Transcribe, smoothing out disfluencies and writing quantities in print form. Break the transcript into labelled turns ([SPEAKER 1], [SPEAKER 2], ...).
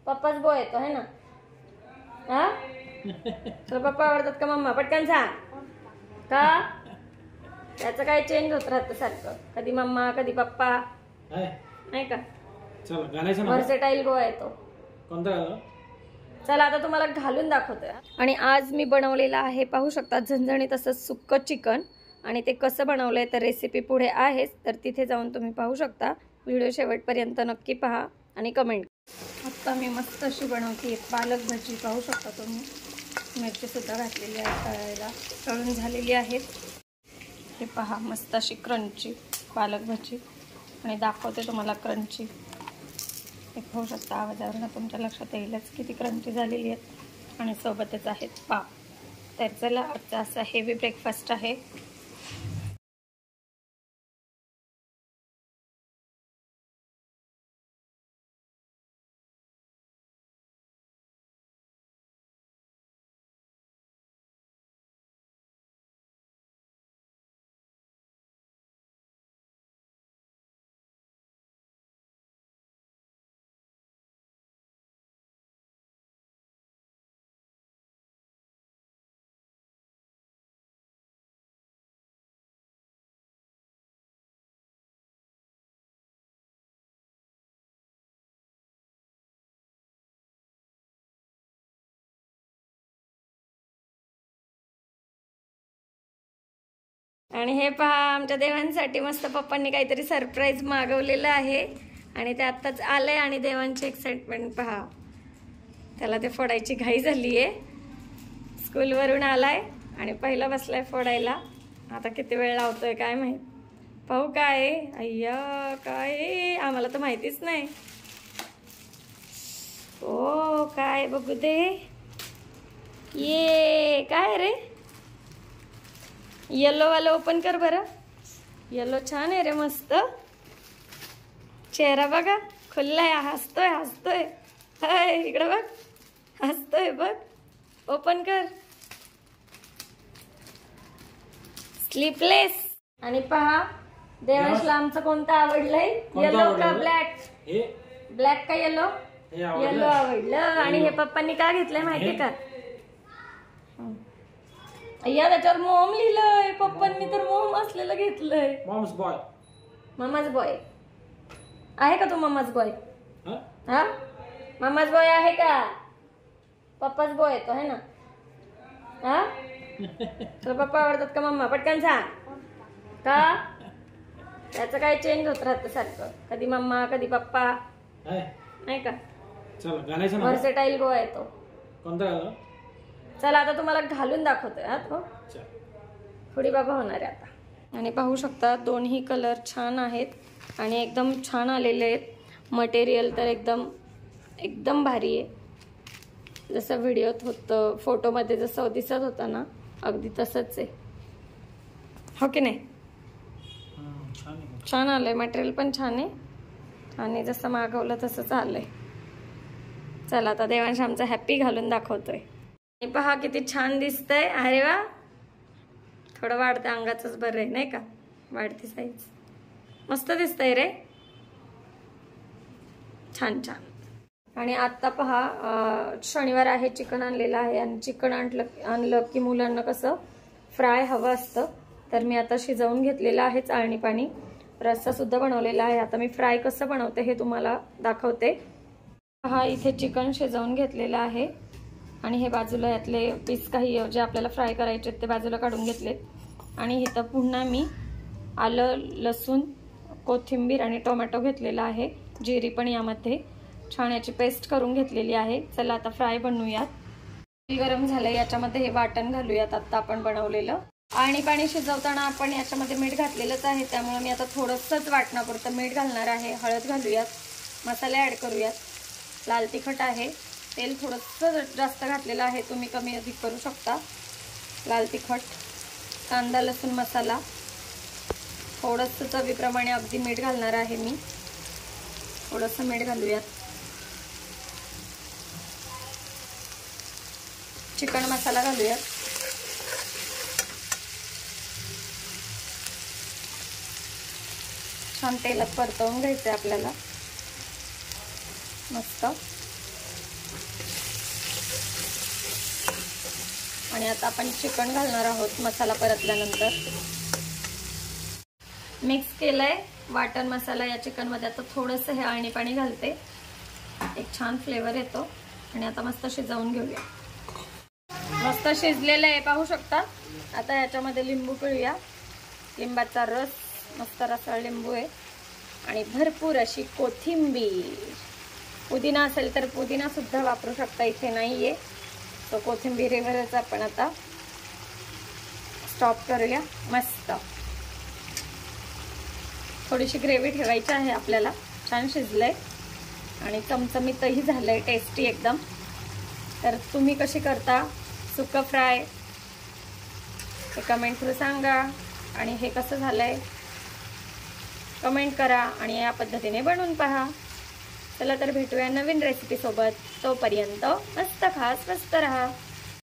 [SPEAKER 1] पप्पाच boy येतो है ना? हा तुला पप्पा आवडतात का मम्मा? पटकन सांग का? त्याचं काय चेंज होत राहतं सारखं, कधी मम्मा कधी पप्पा नाही का?
[SPEAKER 2] चल घालायचं ना,
[SPEAKER 1] व्हर्सेटाईल बॉय येतो.
[SPEAKER 2] कोणता घाला?
[SPEAKER 1] चला आता तुम्हाला घालून दाखवतोय. आणि आज मी बनवलेलं आहे, पाहू शकता, झणझणीत असं सुक्क चिकन. आणि ते कसं बनवलंय तर रेसिपी पुढे आहेच, तर तिथे जाऊन तुम्ही पाहू शकता. व्हिडिओ शेवटपर्यंत नक्की पहा आणि कमेंट. आता मी मस्त अशी बनवते पालक भाजी, पाहू शकता तुम्ही. मिरची सुद्धा घातलेली आहे तळायला, तळून झालेली आहेत. हे पहा मस्त अशी क्रंची पालक भाजी. आणि दाखवते तुम्हाला क्रंची. हे पाहू शकता, आवाजावरून तुमच्या लक्षात येईलच किती क्रंची झालेली आहेत. आणि सोबतच आहेत पाव. तर चला, आजचा असा हेवी ब्रेकफास्ट आहे. आणि हे पहा, आमच्या देवांसाठी मस्त पप्पांनी काहीतरी सरप्राईज मागवलेलं आहे. आणि ते आत्ताच आलंय. आणि देवांची एक्साइटमेंट पहा, त्याला ते फोडायची घाई झाली आहे. स्कूलवरून आलाय आणि पहिला बसलाय फोडायला. आता किती वेळ लावतोय काय माहित. पाहू काय. अय्या काय, आम्हाला तर माहितीच नाही. ओ काय बघू दे. ये काय रे, येलो वाला ओपन कर बरं. येलो छान आहे रे, मस्त. चेहरा बघा, खुल्लाय, हसतोय हसतोय. हाय इकडे बघ, हसतोय बघ. ओपन कर. स्लीपलेस. आणि पहा, देवांशला आमचं कोणतं आवडलंय, येलो का ब्लॅक? ब्लॅक का येलो? येलो आवडलं. आणि हे पप्पांनी का घेतलंय माहितीये का? या त्याच्यावर मोम लिहिलंय. पप्पांनी तर मोम असलेलं घेतलंय.
[SPEAKER 2] Moms boy.
[SPEAKER 1] मम्माच बॉय आहे का? तू मम्माच बॉय? हा मम्माच बॉय आहे का? पप्पाच बॉय येतो है ना? हा तुला पप्पा आवडतात का मम्मा? पटकन सांग का? त्याचं काय चेंज होत राहतं सारखं, कधी मम्मा कधी पप्पा नाही का?
[SPEAKER 2] चल घालायचं ना,
[SPEAKER 1] व्हर्सेटाईल बॉय येतो.
[SPEAKER 2] कोणता घाला?
[SPEAKER 1] चला आता तुम्हाला घालून दाखवतोय. हा तो थोडी बाबा होणार आहे आता. आणि पाहू शकता, दोन्ही कलर छान आहेत आणि एकदम छान आलेले आहेत. मटेरियल तर एकदम एकदम भारी आहे. जसं व्हिडिओत होतं, फोटोमध्ये जसं दिसत होतं ना, अगदी तसंच आहे. हो की नाही? छान आलंय, मटेरियल पण छान आहे. आणि जसं मागवलं तसंच आलंय. चला आता देवांश आमचा हॅप्पी घालून दाखवतोय. पहा किती छान दिसतंय. अरे वा, थोडं वाढतं अंगाचंच बरं आहे नाही का? वाढती साईज, मस्त दिसतंय रे, छान छान. आणि आता पहा, शनिवार आहे, चिकन आणलेलं आहे. आणि चिकन आणलं की मुलांना कसं फ्राय हवं असतं, तर मी आता शिजवून घेतलेलं आहे चाळणी पाणी. रस्सा सुद्धा बनवलेला आहे. आता मी फ्राय कसं बनवते हे तुम्हाला दाखवते. हा इथे चिकन शिजवून घेतलेलं आहे. आणि हे बाजूला यातले पीस काही जे आपल्याला फ्राय करायचे ते बाजूला काढून घेतले. आणि इथं पुन्हा मी आलं, लसूण, कोथिंबीर आणि टोमॅटो घेतलेला आहे. जिरी पण यामध्ये छान याची पेस्ट करून घेतलेली आहे. चला आता फ्राय बनवूयात. तेल गरम झालं, याच्यामध्ये हे वाटण घालूयात आता आपण बनवलेलं. आणि पाणी शिजवताना आपण याच्यामध्ये मीठ घातलेलंच आहे, त्यामुळे मी आता थोडंसंच वाटणापुरतं मीठ घालणार आहे. हळद घालूयात, मसाले ॲड करूयात. लाल तिखट आहे. तेल थोडंसं जास्त घातलेलं आहे, तुम्ही कमी अधिक करू शकता. लाल तिखट, कांदा लसूण मसाला, थोडंसं चवीप्रमाणे अगदी मीठ घालणार आहे मी. थोडंसं मीठ घालूयात. चिकन मसाला घालूयात. छान तेलात परतवून घ्यायचं आपल्याला मस्त. आणि आता आपण चिकन घालणार आहोत मसाला परतल्यानंतर. मिक्स केलंय वाटण मसाला या चिकनमध्ये. आता थोडंसं हे अळणी पाणी घालते, एक छान फ्लेवर येतो. आणि आता मस्त शिजवून घेऊया. मस्त शिजलेलं आहे पाहू शकता. आता याच्यामध्ये लिंबू पिळूया. लिंबाचा रस, मस्त रसाळ लिंबू आहे आणि भरपूर अशी कोथिंबीर. पुदिना असेल तर पुदिना सुद्धा वापरू शकता, इथे नाहीये तो कोथिंबीरीवरच आपण आता स्टॉप करूया. मस्त थोडीशी ग्रेव्ही ठेवायची आहे आपल्याला. छान शिजलंय आणि चमचमीतही झालंय, टेस्टी एकदम. तर तुम्ही कशी करता सुक्का फ्राय हे कमेंट थ्रू सांगा. आणि हे कसं झालंय कमेंट करा आणि या पद्धतीने बनवून पहा. चला तर भेटूया नवीन रेसिपी सोबत. तोपर्यंत मस्त खा, स्वस्त रहा.